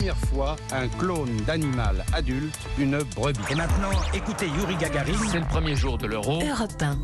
Première fois un clone d'animal adulte, une brebis. Et maintenant, écoutez Yuri Gagarin. C'est le premier jour de l'Euro. Europe 1.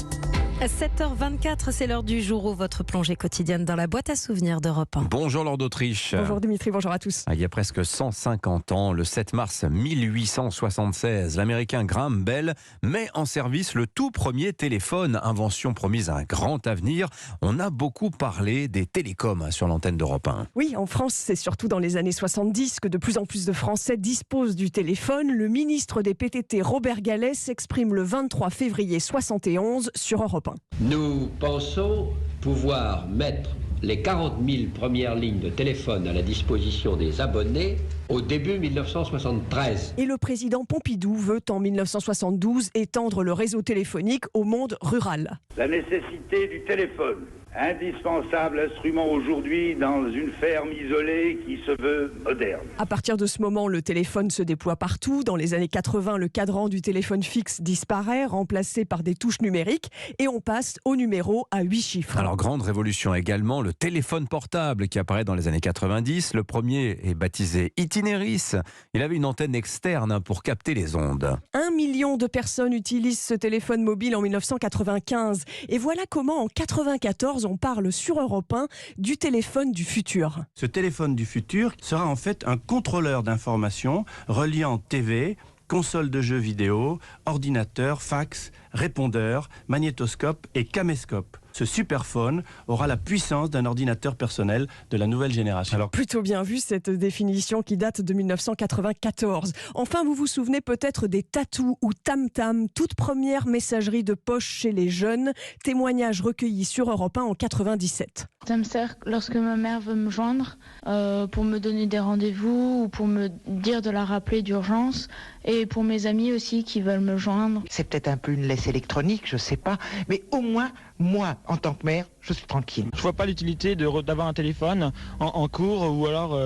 À 7h24, c'est l'heure du jour où votre plongée quotidienne dans la boîte à souvenirs d'Europe 1. Bonjour Lord d'Autriche. Bonjour Dimitri, bonjour à tous. Il y a presque 150 ans, le 7 mars 1876, l'Américain Graham Bell met en service le tout premier téléphone, invention promise à un grand avenir. On a beaucoup parlé des télécoms sur l'antenne d'Europe 1. Oui, en France, c'est surtout dans les années 70 que de plus en plus de Français disposent du téléphone. Le ministre des PTT, Robert Gallet, s'exprime le 23 février 71 sur Europe 1. Nous pensons pouvoir mettre les 40 000 premières lignes de téléphone à la disposition des abonnés au début 1973. Et le président Pompidou veut en 1972 étendre le réseau téléphonique au monde rural. La nécessité du téléphone, indispensable instrument aujourd'hui dans une ferme isolée qui se veut moderne. À partir de ce moment, le téléphone se déploie partout. Dans les années 80, le cadran du téléphone fixe disparaît, remplacé par des touches numériques, et on passe au numéro à 8 chiffres. Alors, grande révolution également, le téléphone portable qui apparaît dans les années 90. Le premier est baptisé Itineris. Il avait une antenne externe pour capter les ondes. 1 million de personnes utilisent ce téléphone mobile en 1995. Et voilà comment, en 1994, on parle sur Europe 1 du téléphone du futur. Ce téléphone du futur sera en fait un contrôleur d'informations reliant TV, console de jeux vidéo, ordinateur, fax, répondeur, magnétoscope et caméscope. Ce superphone aura la puissance d'un ordinateur personnel de la nouvelle génération. Alors, plutôt bien vu cette définition qui date de 1994. Enfin, vous vous souvenez peut-être des Tatou ou Tam Tam, toute première messagerie de poche chez les jeunes. Témoignage recueilli sur Europe 1 en 97. Ça me sert lorsque ma mère veut me joindre pour me donner des rendez-vous ou pour me dire de la rappeler d'urgence, et pour mes amis aussi qui veulent me joindre. C'est peut-être un peu une laisse électronique, je sais pas, mais au moins, moi, en tant que mère, je suis tranquille. Je vois pas l'utilité d'avoir un téléphone en cours, ou alors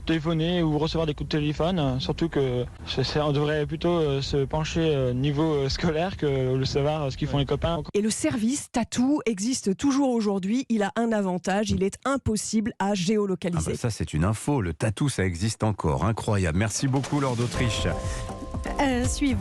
téléphoner ou recevoir des coups de téléphone, surtout que on devrait plutôt se pencher niveau scolaire que le savoir ce qu'ils font les copains. Et le service Tatou existe toujours aujourd'hui. Il a un avantage, il est impossible à géolocaliser. Ça, c'est une info. Le tatou, ça existe encore. Incroyable. Merci beaucoup, Lord d'Autriche. Suivant.